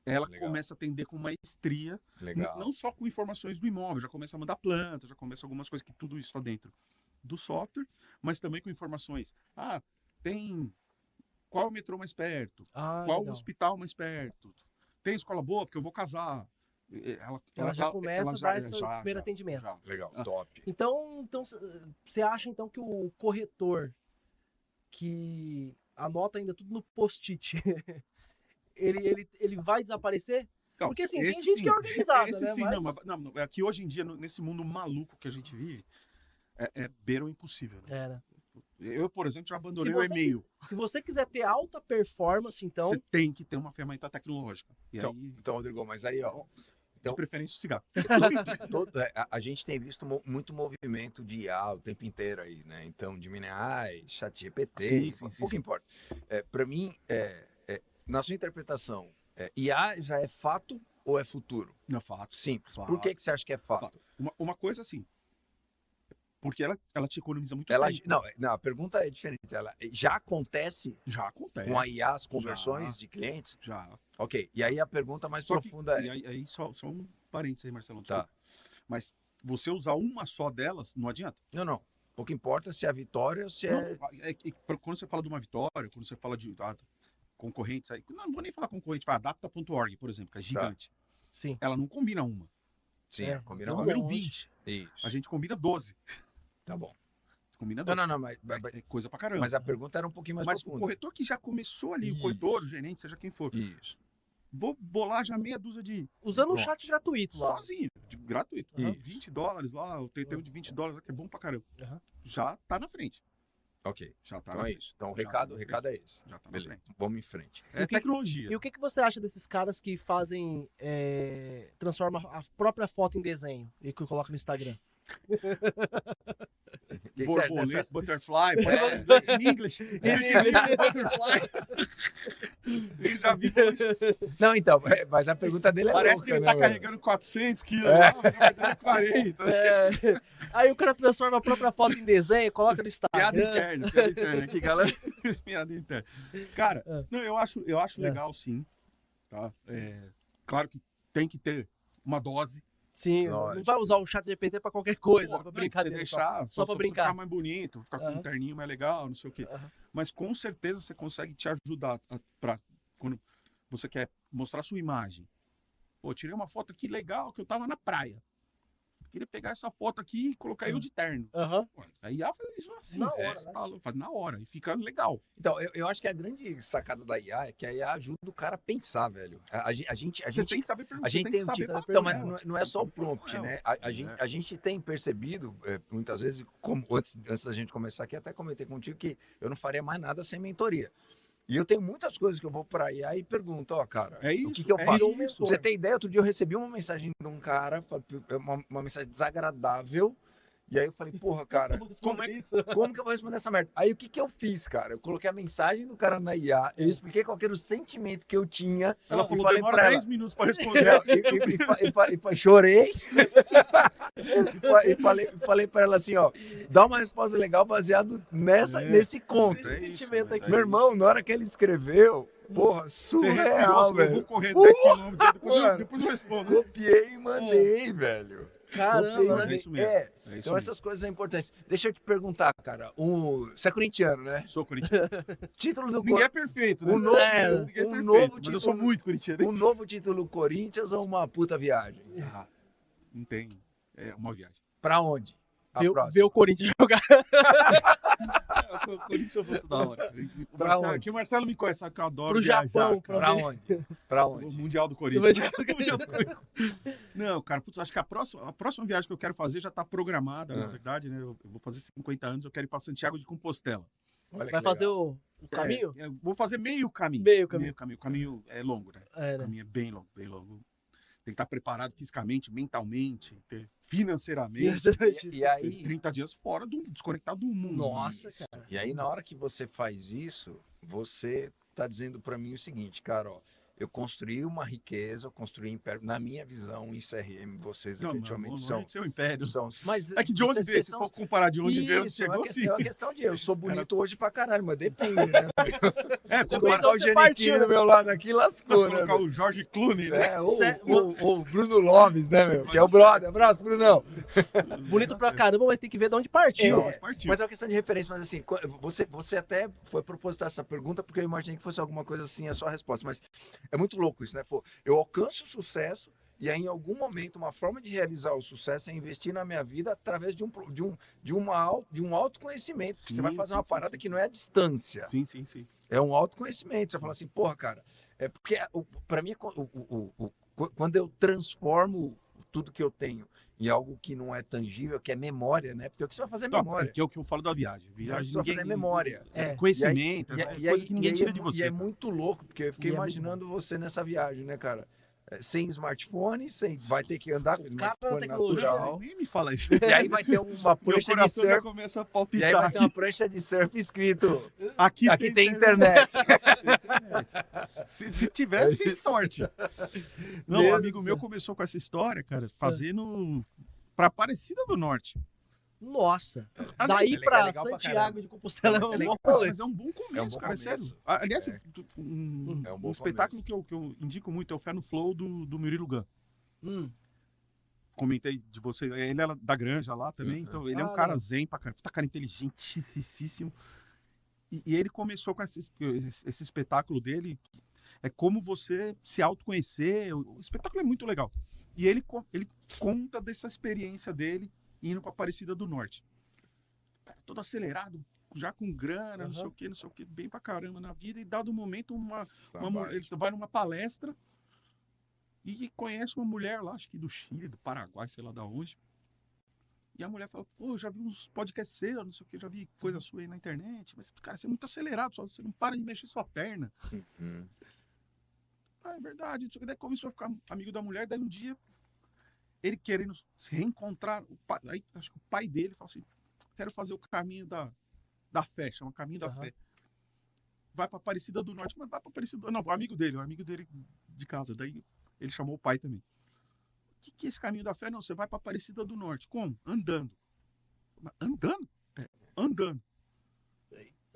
ela começa a atender com maestria, não só com informações do imóvel, já começa a mandar planta, já começa algumas coisas que tudo isso está dentro do software, mas também com informações. Qual é o metrô mais perto? Qual o hospital mais perto? Tem escola boa? Porque eu vou casar. Ela já começa a dar esse primeiro atendimento. Legal, top. Então, você acha então que o corretor que anota ainda tudo no post-it, ele vai desaparecer? Não, porque assim, tem gente que é organizada, esse né? Sim, não, é que hoje em dia, nesse mundo maluco que a gente vive, beira o impossível. Né? Né? Eu, por exemplo, já abandonei o e-mail. Se você quiser ter alta performance, então... Você tem que ter uma ferramenta tecnológica. Então, Rodrigo, mas aí, ó... De preferência o cigarro. A gente tem visto muito movimento de IA o tempo inteiro aí, né? Então, Gemini, ChatGPT, pouco importa. Para mim, na sua interpretação, IA já é fato ou é futuro? Não é fato. Simples. Fato. Por que você acha que é fato? Uma coisa assim, porque ela te economiza muito tempo. Não, a pergunta é diferente. Ela já acontece? Já acontece. Com a IA, as conversões de clientes? Já. Ok. E aí a pergunta mais profunda é... E aí só um parênteses aí, Marcelo. Tá. Mas você usar uma só delas, não adianta. Não. Pouco importa se é a Vitória ou se quando você fala de uma Vitória, quando você fala de concorrentes aí, não vou nem falar concorrente, fala data.org, por exemplo, que é gigante. Sim. Ela não combina uma. Sim, combina uma. Combina 20. Isso. A gente combina 12. Tá bom. Combina 12. Não, mas é coisa pra caramba. Mas a pergunta era um pouquinho mais profunda. Mas o corretor que já começou ali, o corretor, o gerente, seja quem for. Isso. Vou bolar já meia dúzia de... Usando um chat gratuito lá. Sozinho, gratuito. $20 lá, o TT de $20 que é bom pra caramba. Já tá na frente. Ok. Já tá então é isso. Então o recado é esse. Já tá Beleza. na frente. Vamos em frente. É tecnologia. E o que você acha desses caras que fazem... transforma a própria foto em desenho e que coloca no Instagram? Borboleta, butterfly, in English, butterfly. Ele já viu isso. Não, então, mas a pergunta dele é parece que ele tá carregando 400 quilos lá, na verdade é 40. Aí o cara transforma a própria foto em desenho e coloca no Instagram. Piada interna aqui, galera. Piada interna. Cara, não, eu acho legal sim, tá? Claro que tem que ter uma dose. Sim, não Lógico. vai usar o chat GPT pra qualquer coisa, pra Não, brincadeira. você deixar, só pra brincar. ficar mais bonito, ficar com Aham. um terninho mais legal, não sei o quê. Aham. Mas com certeza você consegue te ajudar para quando você quer mostrar sua imagem. Pô, tirei uma foto aqui legal que eu tava na praia. Queria pegar essa foto aqui e colocar eu de terno. Aham. Pô, aí IA faz isso assim, Na você hora, né? faz na hora e fica legal. Então, eu acho que a grande sacada da IA é que a IA ajuda o cara a pensar, velho. A gente Você tem que saber perguntar. a gente você tem que um saber tipo, falar então, com mas ela. não é só o prompt, Não, né? é. A gente tem percebido, muitas vezes, como antes da gente começar aqui, até comentei contigo que eu não faria mais nada sem mentoria. E eu tenho muitas coisas que eu vou pra IA e pergunto, ó, cara, É o isso, que eu é faço? isso. Pra você ter ideia, outro dia eu recebi uma mensagem de um cara, uma mensagem desagradável, e aí eu falei, porra, cara, Como é que isso? como que eu vou responder essa merda? Aí o que que eu fiz, cara? Eu coloquei a mensagem do cara na IA, eu expliquei qual que era o sentimento que eu tinha. ela e falou, falei demora pra ela, 10 minutos para responder. não, chorei falei pra ela assim, ó, dá uma resposta legal baseado nesse conto. Esse sentimento aqui. Meu irmão, na hora que ele escreveu, porra, Você respirou, surreal, você falou, velho. vou correr 10 quilômetros, mano. depois eu respondo. Copiei e mandei, velho. Caramba, Copiei e Mas né? é mandei. isso mesmo. É. É isso Então mesmo. essas coisas são importantes. Deixa eu te perguntar, cara. Você é corintiano, né? Sou corintiano. Título do Ninguém é perfeito, né? um novo, Ninguém é um perfeito, novo mas título, eu sou muito corintiano. um novo título Corinthians ou uma puta viagem? Ah, não tem. É uma viagem. Pra onde? A Ver próxima. o Corinthians jogar. O Corinthians eu vou toda hora. O Pra Marcelo, onde? aqui o Marcelo me conhece, sabe que eu adoro Pro viajar, Japão, cara. Pra onde? Pra O onde? Mundial do Do Corinthians. Mundial do Corinthians. Não, cara, putz, acho que a próxima viagem que eu quero fazer já está programada, na Ah. verdade, né? Eu vou fazer 50 anos, eu quero ir para Santiago de Compostela. Olha que Vai fazer legal. o caminho? Eu vou fazer meio caminho. Meio caminho. O caminho é longo, né? É, O né? caminho é bem longo, bem longo. Tem que estar preparado fisicamente, mentalmente, financeiramente. E aí, 30 dias fora, desconectado do mundo. Nossa, Isso. cara. E aí, na hora que você faz isso, você tá dizendo para mim o seguinte, cara, ó, eu construí uma riqueza, eu construí um império. Na minha visão, em CRM, vocês Não, efetivamente não, não, seu império. Mas É que de onde vocês veio, se são- for comparar de onde veio, Isso, chegou assim. é uma questão de eu sou bonito hoje pra caralho, mas depende, né? É, Se se colocar o você partiu, Giannichini né? do meu lado aqui, lascou, né? colocar meu? o Jorge Clooney, né? É, ou Cê- o Bruno Loves, né, meu? Que é o brother. Abraço, Brunão. Bonito pra caramba, mas tem que ver de onde partiu. É, partiu. mas é uma questão de referência, mas assim, você até foi propositar essa pergunta porque eu imaginei que fosse alguma coisa assim a sua resposta, mas é muito louco isso, né? Pô, eu alcanço o sucesso e aí em algum momento uma forma de realizar o sucesso é investir na minha vida através de um autoconhecimento, que você vai fazer uma parada que não é a distância, Sim, sim, sim. é um autoconhecimento. Você fala assim, porra, cara, é porque para mim quando eu transformo tudo que eu tenho em algo que não é tangível, que é memória, né? Porque o que você vai fazer é memória. Que é o que eu falo da viagem. Viagem Você vai fazer memória. É. Conhecimento, E é aí- coisa que ninguém tira de e você. é muito louco, porque eu fiquei E é muito imaginando você nessa viagem, né, cara? Sem smartphone, vai ter que andar com o Cara, smartphone tecnologia, natural. Nem me fala isso. E aí vai ter uma Meu prancha de coração já surf. começa a E aí palpitar. vai ter uma prancha de surf escrito. Aqui Tem internet. Se tiver, tem sorte. Não, Meu um amigo Deus meu do céu. começou com essa história, cara, fazendo pra Aparecida do Norte. Nossa. Aliás, Daí é pra legal pra Santiago caramba. de Compostela é Não, mas é um legal. bom rolê. Mas é um bom começo, cara, é começo. sério. Aliás, É. um É um bom espetáculo começo. que eu indico muito é o Fé no Flow do Murilo Gun. Hum. Comentei de você, ele é da Granja lá também, então ele é um Ah, cara legal. zen pra caramba, tá cara inteligentíssimo. E ele começou com esse espetáculo dele, é como você se autoconhecer, o espetáculo é muito legal. E ele conta dessa experiência dele indo pra Aparecida do Norte. Cara, todo acelerado, já com grana, não sei o que, bem pra caramba na vida, e dado um momento, ele vai numa palestra e conhece uma mulher lá, acho que do Chile, do Paraguai, sei lá da onde. E a mulher fala, pô, já vi uns podcasts seus, não sei o que, já vi coisa sua aí na internet, mas, cara, você é muito acelerado, você não para de mexer sua perna. Uhum. Ah, é verdade, não sei o que. Daí começou a ficar amigo da mulher, daí um dia, ele querendo se reencontrar, aí acho que o pai dele falou assim, quero fazer o caminho da fé, chama Caminho da Fé. Vai pra Aparecida do Norte, mas vai pra Aparecida do Norte. Não, o amigo dele de casa, daí ele chamou o pai também. O que é esse Caminho da Fé? Não, você vai pra Aparecida do Norte. Como? Andando. Mas andando? É, andando.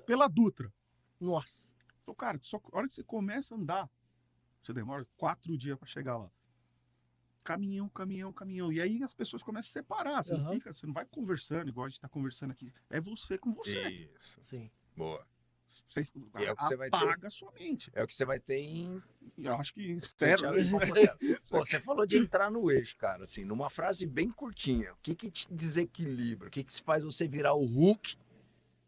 Pela Dutra. Nossa. Então, cara, só a hora que você começa a andar, você demora 4 dias pra chegar lá. caminhão, caminhão, caminhão. E aí as pessoas começam a separar. Você, não Aham. fica, você não vai conversando igual a gente está conversando aqui. É você com você. Isso. Sim. Boa. Você E é o que você vai ter. apaga a sua mente. É o que você vai ter em Eu acho que Sete espero. horas de Compostela. Pô, você falou de entrar no eixo, cara, assim, numa frase bem curtinha. O que te desequilibra? O que se faz você virar o Hulk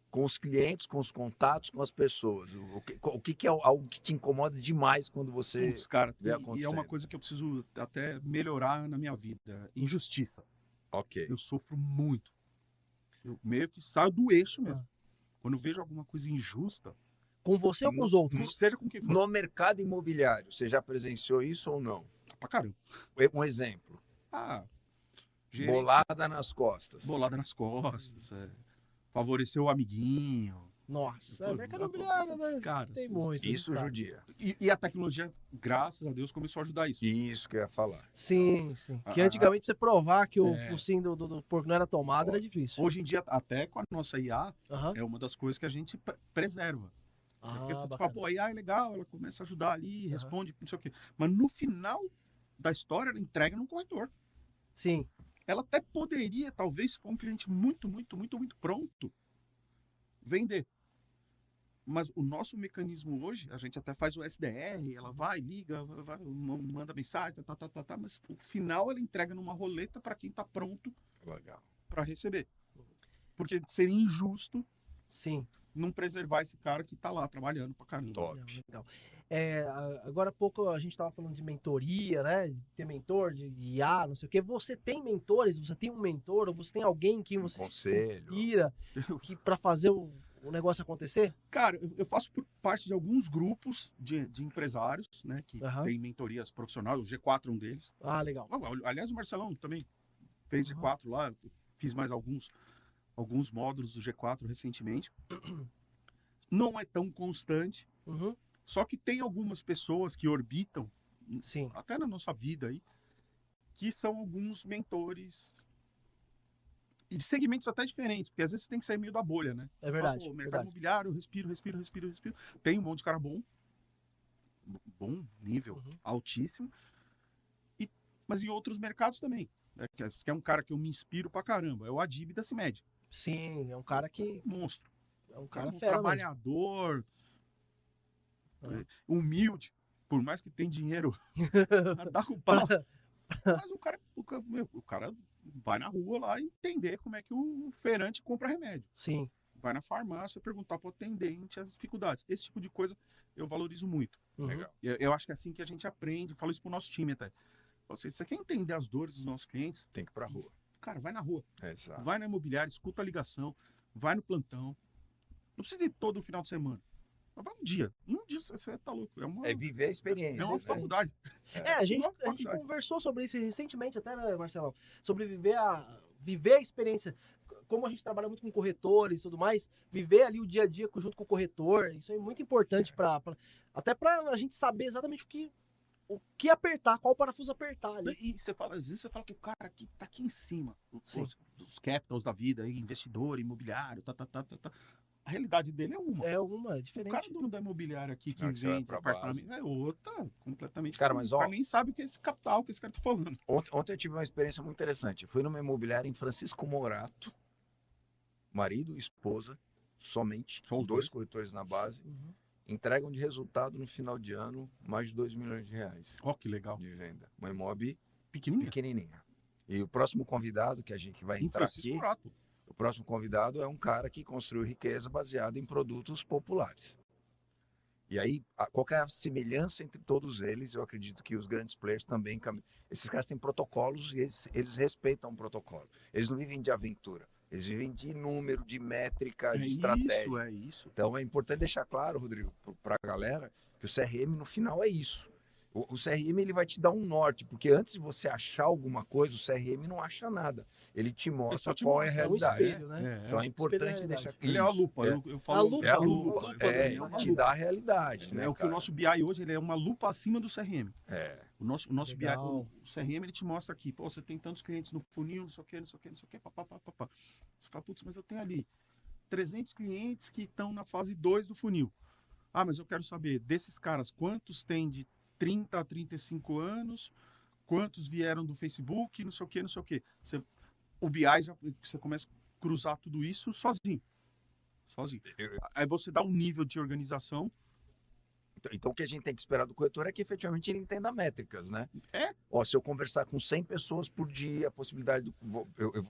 com os clientes, com os contatos, com as pessoas? O que é algo que te incomoda demais quando você Putz, cara, vê e é acontecendo? uma coisa que eu preciso até melhorar na minha vida. Injustiça. Ok. Eu sofro muito. Eu meio que saio do eixo mesmo. Ah. Quando eu vejo alguma coisa injusta, Com você ou com os outros? seja com quem for, No mercado imobiliário, você já presenciou isso ou não? pra caramba. Um exemplo. Ah, gerente, Bolada nas costas. bolada nas costas, favorecer o amiguinho. Nossa, Pô, é mercado imobiliário, né? Cara, Tem muito. Isso sabe? judia. E a tecnologia, graças a Deus, começou a ajudar isso. Isso que eu ia falar. Sim, sim. Que Ah, antigamente pra você provar que o é. focinho do porco não era tomado era difícil. Hoje em dia, até com a nossa IA, Aham. é uma das coisas que a gente preserva. Porque Ah, você fala, bacana. pô, a IA é legal, ela começa a ajudar ali, responde, não sei o quê. Mas no final da história, ela entrega num corretor. Sim. Ela até poderia, talvez, se for um cliente muito, muito, muito, muito pronto, vender. Mas o nosso mecanismo hoje, a gente até faz o SDR, ela vai, liga, manda mensagem, mas no final ela entrega numa roleta para quem está pronto Legal. para receber. Porque seria injusto Sim. não preservar esse cara que está lá trabalhando pra caramba. Top. Não, legal. Agora há pouco a gente estava falando de mentoria, né? De ter mentor, de IA, não sei o quê. Você tem mentores? Você tem um mentor? Ou você tem alguém em quem você se conselho. inspira para fazer o negócio acontecer? Cara, eu faço parte de alguns grupos de empresários, né, que Aham. têm mentorias profissionais, o G4 é um deles. Ah, legal. Aliás, o Marcelão também fez Uhum. G4 lá, eu fiz mais alguns módulos do G4 recentemente. Não é tão constante, Uhum. só que tem algumas pessoas que orbitam, Sim. até na nossa vida aí, que são alguns mentores e de segmentos até diferentes, porque às vezes você tem que sair meio da bolha, né? É verdade. Pô, mercado verdade. imobiliário, respiro. Tem um monte de cara bom nível, Uhum. altíssimo, mas em outros mercados também. Né? Que é um cara que eu me inspiro pra caramba. É o Adib da CIMED. Sim, é um cara que. Monstro. É um Cara, cara fera mesmo. trabalhador, É. humilde, por mais que tem dinheiro a dar com o pau. Mas o cara vai na rua lá entender como é que o feirante compra remédio. Sim. Vai na farmácia perguntar para o atendente as dificuldades. Esse tipo de coisa eu valorizo muito. Uhum. Legal. Eu acho que é assim que a gente aprende. Falo isso pro nosso time até. Você quer entender as dores dos nossos clientes? Tem que ir pra rua. Cara, vai na rua. Exato. Vai na imobiliária, escuta a ligação, vai no plantão. Não precisa ir todo final de semana. Mas vai um dia. Em um dia você tá louco. É viver a experiência. é uma né? faculdade. A gente faculdade. conversou sobre isso recentemente até, né, Marcelão? Sobre viver a experiência. Como a gente trabalha muito com corretores e tudo mais, viver ali o dia a dia junto com o corretor, isso é muito importante até para a gente saber exatamente o que apertar, qual parafuso apertar ali. E você fala, às vezes você fala que o cara que tá aqui em cima, Sim. os capitals da vida, aí, investidor, imobiliário, a realidade dele é uma. É uma O cara diferente. dono da imobiliária aqui que Não, que você vai vende pra apartamento é outra, completamente Cara, diferente. mas, O ó, cara nem sabe o que é esse capital que esse cara tá falando. Ontem eu tive uma experiência muito interessante. Eu fui numa imobiliária em Francisco Morato, marido e esposa, somente, Só os dois dois? corretores na base, Uhum. entregam de resultado no final de ano mais de 2 milhões de reais Ó, que legal. de venda. Uma imob Pequenininha. pequenininha. E o próximo convidado que a gente vai Em entrar Francisco aqui, Morato. o próximo convidado é um cara que construiu riqueza baseada em produtos populares. E aí, qual que é a semelhança entre todos eles? Eu acredito que os grandes players também. Esses caras têm protocolos e eles respeitam o protocolo. Eles não vivem de aventura. Eles vivem de número, de métrica, de estratégia. É isso. Então é importante deixar claro, Rodrigo, para a galera, que o CRM no final é isso. O CRM ele vai te dar um norte, porque antes de você achar alguma coisa, o CRM não acha nada. Ele te mostra só te qual é a mostra, É um realidade. espelho, né? Então é Espelho da importante realidade. deixar Ele é a isso. lupa. É, Eu falo, A lupa, é a a lupa. lupa, É, é uma te lupa. dá a realidade, né, É o que o cara? nosso BI hoje ele é uma lupa acima do CRM. É, O nosso BI, Legal. o CRM, ele te mostra aqui, pô, você tem tantos clientes no funil, não sei o que, papapá. Você fala, putz, mas eu tenho ali 300 clientes que estão na fase 2 do funil. Ah, mas eu quero saber, desses caras, quantos tem de 30 a 35 anos, quantos vieram do Facebook, não sei o quê, não sei o quê. O BI, você começa a cruzar tudo isso sozinho. Aí você dá um nível de organização. Então, o que a gente tem que esperar do corretor é que efetivamente ele entenda métricas, né? É. Ó, se eu conversar com 100 pessoas por dia, a possibilidade,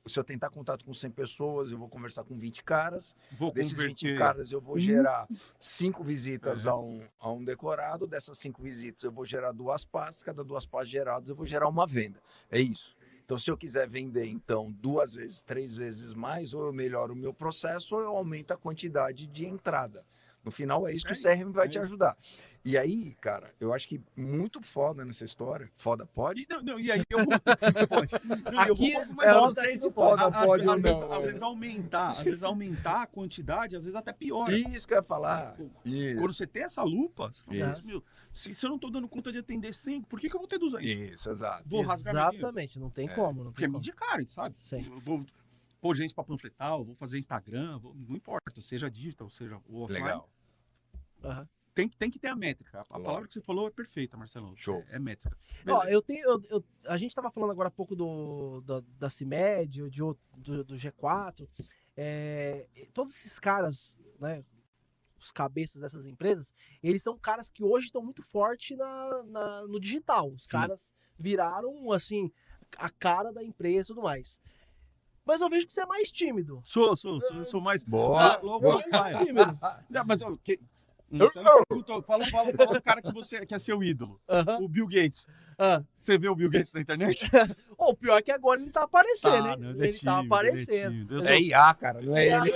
se eu tentar contato com 100 pessoas, eu vou conversar com 20 caras. Vou Desses converter. 20 caras, eu vou gerar 5 visitas a um decorado. Dessas 5 visitas, eu vou gerar 2 passes. Cada 2 passes geradas, eu vou gerar uma venda. É isso. Então, se eu quiser vender, então, 2 vezes, 3 vezes mais, ou eu melhoro o meu processo, ou eu aumento a quantidade de entrada. No final, é isso que o CRM vai te ajudar. E aí, cara, eu acho que muito foda nessa história. Foda pode? E aí eu vou. Pode. Aqui, eu não sei se foda pode ou não. Às vezes aumentar a quantidade, às vezes até piora. Isso que eu ia falar. Quando você tem essa lupa, você fala, Isso. meu, se eu não tô dando conta de atender 100, por que eu vou ter 200? Isso, exato. Vou rasgar meu dinheiro. Exatamente, não tem como. Não Porque é tem como. mídia cara, sabe? Sim. Eu vou pôr gente pra panfletar, eu vou fazer Instagram, não importa, seja digital, seja o offline. Legal. Aham. Tem que ter a métrica. A palavra que você falou é perfeita, Marcelo. Show. É métrica. Ó, a gente tava falando agora há pouco da CIMED, do G4. Todos esses caras, né, os cabeças dessas empresas, eles são caras que hoje estão muito fortes no digital. Os Sim. caras viraram, assim, a cara da empresa e tudo mais. Mas eu vejo que você é mais tímido. Sou mais. Boa. Logo vai. Não, mas você não perguntou, fala o cara que você quer ser o ídolo. Aham. O Bill Gates. Ah. Você vê o Bill Gates na internet? O pior é que agora ele tá aparecendo, Tá, né? não, Ele tá aparecendo. Eu É IA, cara, não é ele.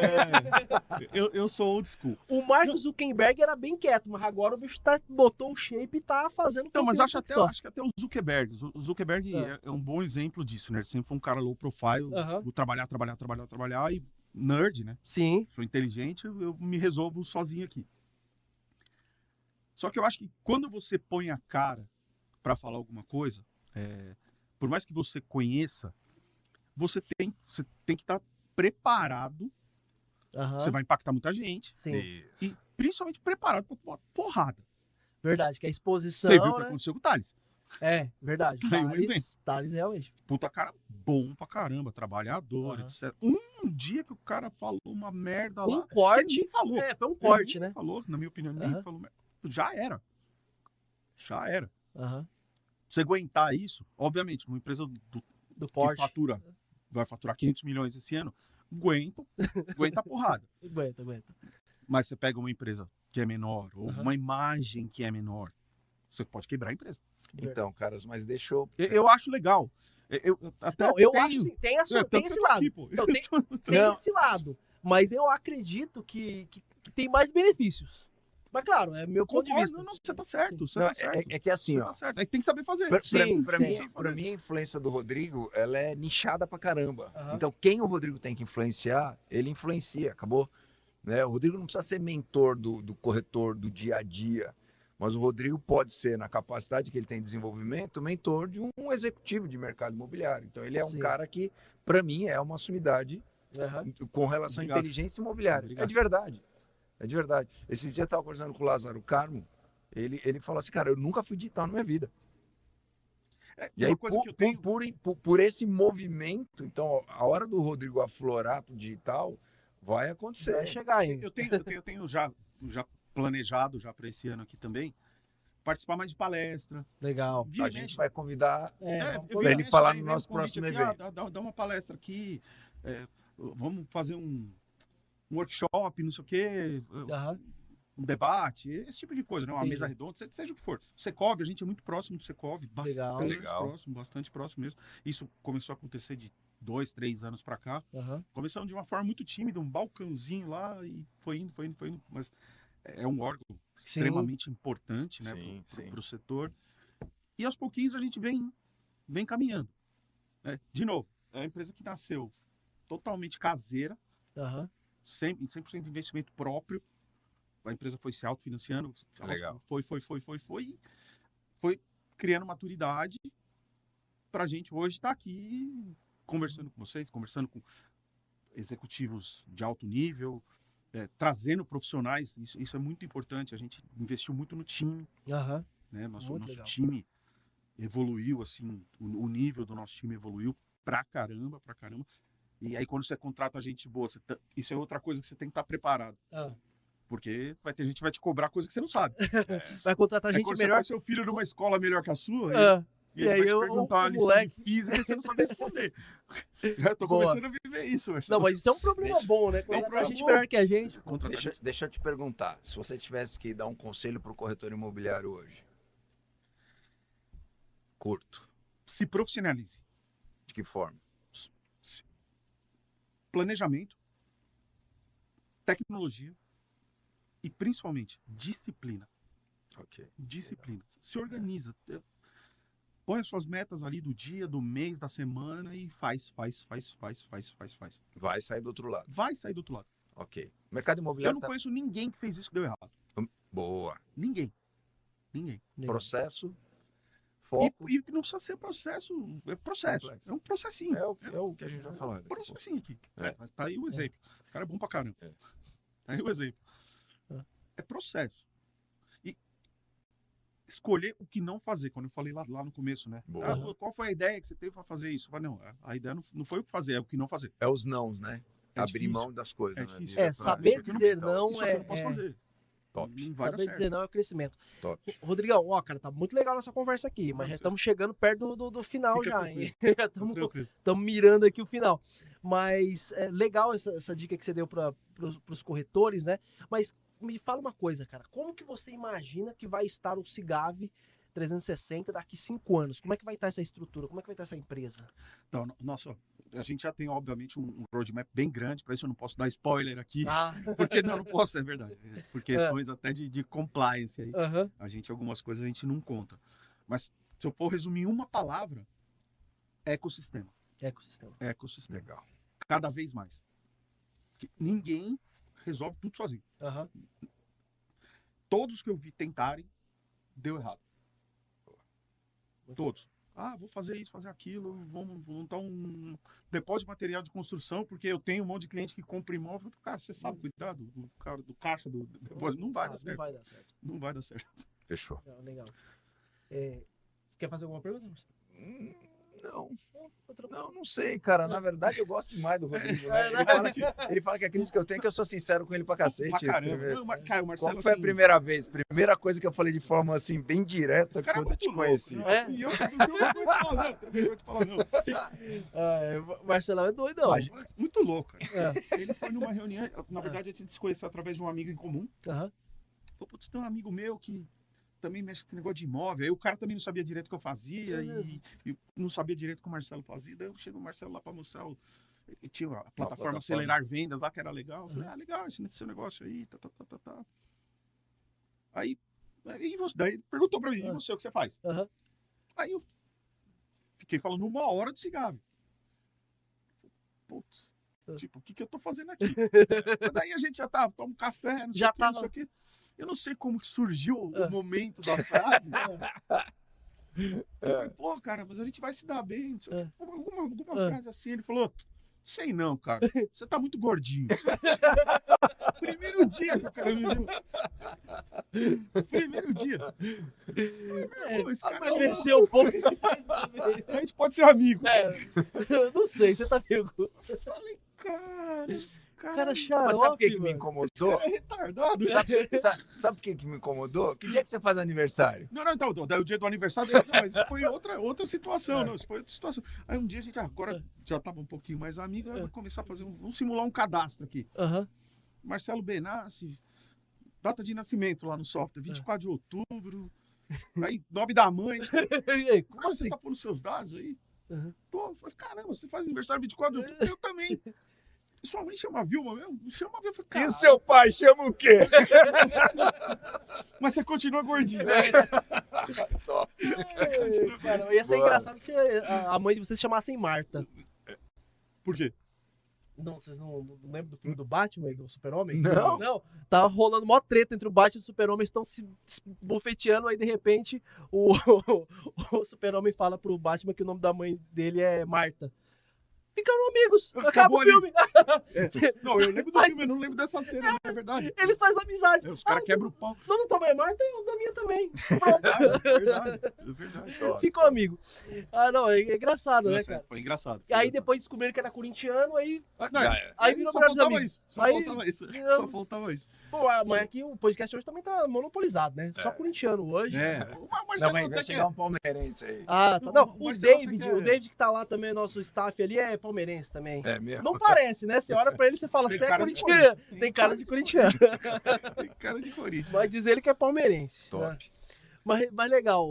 eu sou old school. O Mark Zuckerberg era bem quieto, mas agora o bicho botou o shape e tá fazendo Então, mas conteúdo acho que até o Zuckerberg. O Zuckerberg é um bom exemplo disso, né? Ele sempre foi um cara low profile, Aham. vou trabalhar e nerd, né? Sim. Sou inteligente, eu me resolvo sozinho aqui. Só que eu acho que quando você põe a cara para falar alguma coisa, por mais que você conheça, você tem que estar preparado. Aham. Você vai impactar muita gente. Sim. E principalmente preparado para uma porrada. Verdade, que a exposição, Você viu o que né? aconteceu com o Thales? É, verdade. Tá aí um exemplo. Thales realmente. Puta cara bom pra caramba, trabalhador, Aham. etc. Um dia que o cara falou uma merda lá. Um corte. que ele nem falou. Foi um corte, Ele nem né? falou, na minha opinião, nem Aham. falou merda. Já era. Aham. Você aguentar isso, obviamente, numa empresa Do que porte. vai faturar 500 milhões esse ano, aguenta a porrada. Aguenta. Mas você pega uma empresa que é menor, ou Aham. uma imagem que é menor, você pode quebrar a empresa. Então, caras, mas deixou. Eu acho legal. Eu até Não, eu tenho- acho assim, tem tanto esse que eu tô lado. aqui, pô. Então, tem Não. esse lado. Mas eu acredito que tem mais benefícios. Mas claro, é meu ponto de Concordo, vista. não, você tá certo. Você Não, tá certo. é que assim, Você ó. tá certo. Aí tem que saber fazer. Sim, sim. Pra mim, a influência do Rodrigo, ela é nichada pra caramba. Aham. Então, quem o Rodrigo tem que influenciar, ele influencia, acabou. Né? O Rodrigo não precisa ser mentor do corretor do dia a dia, mas o Rodrigo pode ser, na capacidade que ele tem de desenvolvimento, mentor de um executivo de mercado imobiliário. Então, ele é um Sim. cara que, pra mim, é uma sumidade Aham. com relação Obrigado. à inteligência imobiliária. Obrigado. É de verdade. É de verdade. Esse dia eu estava conversando com o Lázaro Carmo, ele falou assim, cara, eu nunca fui digital na minha vida. E aí, Uma coisa que eu tenho. por esse movimento, então, a hora do Rodrigo aflorar pro digital, vai acontecer. Vai chegar ainda. Eu tenho já planejado já para esse ano aqui também participar mais de palestra. Legal. Vira A e gente mexe. vai convidar Vamos Vira e pra ele mexe, falar vem no um nosso convite próximo aqui, evento. dá uma palestra aqui, vamos fazer um workshop, não sei o quê, Aham. um debate, esse tipo de coisa, né? Uma Entendi. mesa redonda, seja o que for. Secov, a gente é muito próximo do Secov, Legal. bastante próximo mesmo. Isso começou a acontecer de 2, 3 anos para cá. Aham. Começamos de uma forma muito tímida, um balcãozinho lá e foi indo, mas é um órgão extremamente importante, né, Sim. para o setor. E aos pouquinhos a gente vem caminhando. Né? De novo, é uma empresa que nasceu totalmente caseira, Aham. 100% de investimento próprio. A empresa foi se autofinanciando, Legal. foi criando maturidade para a gente hoje estar aqui conversando com vocês, conversando com executivos de alto nível, trazendo profissionais. Isso é muito importante. A gente investiu muito no time, Aham. né? Nosso Muito legal. time, evoluiu, assim, o nível do nosso time evoluiu pra caramba, pra caramba. E aí, quando você contrata gente boa, isso é outra coisa que você tem que estar preparado. Ah. Porque vai ter gente que vai te cobrar coisa que você não sabe. Vai contratar gente quando melhor. você põe seu filho numa escola melhor que a sua, Ah, e ele vai te perguntar uma lição moleque... de física e você não sabe responder. Já tô Boa. começando a viver isso. Marcelo. Não, mas isso é um problema bom, né? Contratar gente melhor que a gente. Deixa eu te perguntar, se você tivesse que dar um conselho pro corretor imobiliário hoje. Curto. Se profissionalize. De que forma? Planejamento, tecnologia e principalmente disciplina. Ok. Disciplina. Se organiza. Põe as suas metas ali do dia, do mês, da semana e faz. Vai sair do outro lado. Vai sair do outro lado. Ok. Mercado Eu imobiliário não conheço ninguém que fez isso que deu errado. Boa. Ninguém. Processo, foco. E não precisa ser processo. É processo. Complexo. É um processinho. É o que a gente vai falar. Um processinho aqui. É. Tá aí o exemplo. O cara é bom pra caramba. É. Tá aí o exemplo. É. É processo. E escolher o que não fazer, quando eu falei lá no começo, né? Boa. Qual foi a ideia que você teve pra fazer isso? Eu falei, não, a ideia não foi o que fazer, é o que não fazer. É os nãos, né? É Abrir difícil. mão das coisas. É né? difícil. Vira pra- Saber isso aqui dizer tá- não Isso aqui eu não posso fazer. Top. Não vai dar Saber certo. dizer não é o crescimento. Top. Rodrigão, ó, cara, tá muito legal nossa conversa aqui, mas já estamos chegando perto do final Fica já, tranquilo. hein? Tá Estamos tranquilo. mirando aqui o final. Mas é legal essa dica que você deu para os corretores, né? Mas me fala uma coisa, cara. Como que você imagina que vai estar o Cigave 360 daqui 5 anos? Como é que vai estar essa estrutura? Como é que vai estar essa empresa? Então, nossa, a gente já tem, obviamente, um roadmap bem grande, para isso eu não posso dar spoiler aqui. Ah, Porque não posso, é verdade. Por questões até de compliance aí. aham. Algumas coisas a gente não conta. Mas se eu for resumir uma palavra, ecossistema. Ecossistema. Ecossistema. Legal. Cada vez mais. Porque ninguém resolve tudo sozinho. Aham. Todos que eu vi tentarem, deu errado. Muito Todos. Ah, vou fazer isso, fazer aquilo, vamos montar um depósito de material de construção, porque eu tenho um monte de cliente que compra imóvel. Cara, você sabe cuidar do caixa do depósito? Não vai dar Não certo. vai dar certo. Não vai dar certo. Fechou. Legal. Você quer fazer alguma pergunta, Marcelo? Não sei, cara. Na verdade, eu gosto demais do Rodrigo. Né? Ele fala que a crise que eu tenho é que eu sou sincero com ele pra cacete. Pra caramba. Não, Caio, o Marcelo, Qual foi a assim, primeira vez? Primeira coisa que eu falei de forma assim, bem direta, esse cara é quando eu te muito conheci. louco, É? né? E eu não vou te falar não. Marcelão é doidão. Muito louco, cara. Ele foi numa reunião, na verdade a gente se conheceu através de um amigo em comum. Aham. Falei, putz, tem um amigo meu que também mexe com esse negócio de imóvel. Aí o cara também não sabia direito o que eu fazia e não sabia direito o que o Marcelo fazia. Daí eu chego o Marcelo lá para mostrar e tinha a plataforma plataforma. Acelerar Vendas lá, que era legal. Eu falei, legal esse negócio aí, tá. Aí, e você? Daí ele perguntou para mim, e você, o que você faz? Aham. Aí eu fiquei falando 1 hora de cigarro. Putz, tipo, o que eu tô fazendo aqui? Daí a gente já tava, toma um café, não sei Já o que, não tava. sei o que. Eu não sei como que surgiu o momento da frase. Eu falei, pô, cara, mas a gente vai se dar bem. Não sei o quê. Alguma frase assim, ele falou, sei não, cara, você tá muito gordinho. Primeiro dia que o cara me viu. Primeiro dia. Pô, esse cara Emagreceu um pouco. a gente pode ser amigo. Eu não sei, você tá meio. Eu falei, cara, esse Cara, xarope, Mas sabe o que me mano. incomodou? é retardado. Sabe o que me incomodou? Que dia que você faz aniversário? Não, então, daí o dia do aniversário, mas isso foi outra situação, não, isso foi outra situação. Aí um dia a gente, agora já tava um pouquinho mais amigo, aí eu vou começar a fazer, vamos simular um cadastro aqui. Aham. Marcelo Benassi, data de nascimento lá no software, 24 de outubro, aí 9 da manhã. E aí, como Como você assim? tá pondo seus dados aí? Uhum. Pô, eu falei, caramba, você faz aniversário 24 de outubro? Eu também. E sua mãe chama Vilma mesmo? Chama a Vilma. Eu falei, E "Caralho, o seu pai chama o quê? mas você continua gordinho. Cara, ia ser Boa. engraçado se a mãe de vocês chamassem Marta. Por quê? Não, vocês não lembram do filme do Batman, do Super-Homem? Não. Não, tá rolando mó treta entre o Batman e o Super-Homem, estão se bofeteando, aí de repente o Super-Homem fala pro Batman que o nome da mãe dele é Marta. Ficaram amigos. Acaba Acabou o ali. filme. Não, eu lembro do Mas- filme, eu não lembro dessa cena, não é verdade. Eles fazem amizade. Os caras quebram o pau. Não, Tom e Marta e o da minha também. É verdade, é verdade. Ficou amigo. Ah, não, é engraçado, né, Nossa, cara? foi engraçado. E aí depois descobriram que era corintiano, aí... Não, Já era. Aí virou só melhores faltava amigos. isso. Só Aí- faltava isso. eu- Só faltava isso. Pô, mas aqui o podcast hoje também tá monopolizado, né? Só corintiano hoje. É. O Não, Marcelo mas até vai que chegar um palmeirense aí. Ah, tá. Não, Não, o o Marcelo até David, que é- o David que tá lá também, nosso staff ali, é palmeirense também. É mesmo? Não parece, né? Você olha pra ele e você fala, Tem você é cara de corintiano. Corinthians. Tem cara de corintiano. Tem cara de Corinthians. Mas diz ele que é palmeirense. Top. Né? Mas legal,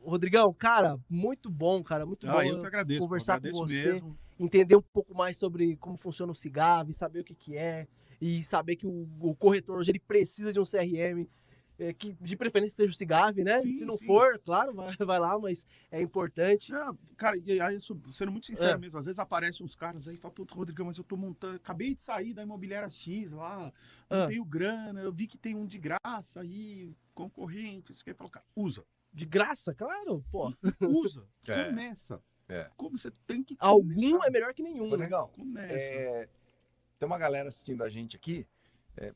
Rodrigão, cara, muito bom, cara, muito bom Eu que agradeço. conversar agradeço com você, mesmo. entender um pouco mais sobre como funciona o Cigave, saber o que é, e saber que o corretor hoje ele precisa de um CRM, que de preferência seja o Cigave, né? Sim, Se não sim. for, claro, vai lá, mas é importante. Cara, e aí, sendo muito sincero É. mesmo, às vezes aparecem uns caras aí e falam, puta, Rodrigão, mas eu tô montando, acabei de sair da imobiliária X lá, não Ah. tenho grana, eu vi que tem um de graça aí, concorrente, isso que eu falo, cara, usa, De graça, claro, pô. usa, É. começa. É. Como você tem que Algum começar. é melhor que nenhum, né? Rodrigão, Começa. tem uma galera assistindo a gente aqui.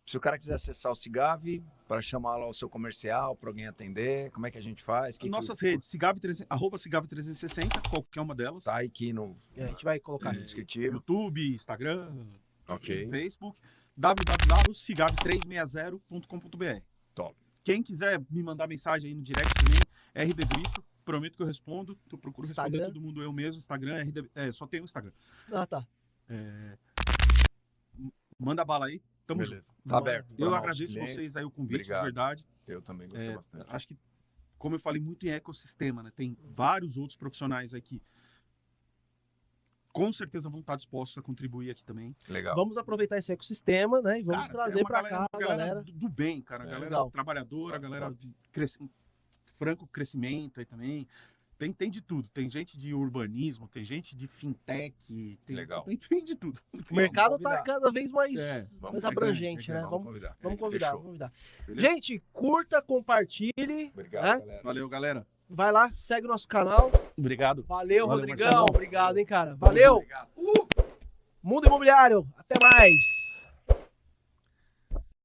Se o cara quiser acessar o Cigave para chamar lá o seu comercial, para alguém atender, como é que a gente faz? Nossas redes, arroba Cigave360, qualquer uma delas. Tá aqui no A gente vai colocar. no descritivo. YouTube, Instagram, Ok. Facebook, www.cigave360.com.br. Top. Quem quiser me mandar mensagem aí no direct também, RD Brito, prometo que eu respondo. Eu procuro responder Instagram? todo mundo eu mesmo. Instagram, só tem o Instagram. Ah, tá. Manda bala aí. Tamo Beleza. junto. Tá aberto. pra Eu novos agradeço clientes. vocês aí o convite, Obrigado. de verdade. Eu também gostei bastante. Acho que, como eu falei muito em ecossistema, né? Tem vários outros profissionais aqui. Com certeza vão estar dispostos a contribuir aqui também. Legal. Vamos aproveitar esse ecossistema, né? E vamos Cara, trazer é uma pra cá a uma galera. do bem, cara. A galera Legal. trabalhadora, a galera de franco crescimento aí também. Tem de tudo. Tem gente de urbanismo, tem gente de fintech. Legal. O Tem de tudo. mercado tá convidar. cada vez mais, Vamos mais convidar, abrangente, né? Vamos convidar. Vamos convidar, Fechou. vamos convidar. Beleza? Gente, curta, compartilhe. Obrigado, né? galera. Valeu, galera. Vai lá, segue o nosso canal. Obrigado. Valeu, Valeu, Rodrigão. Marcelão. Obrigado, hein, cara. Valeu. Obrigado. Mundo Imobiliário. Até mais.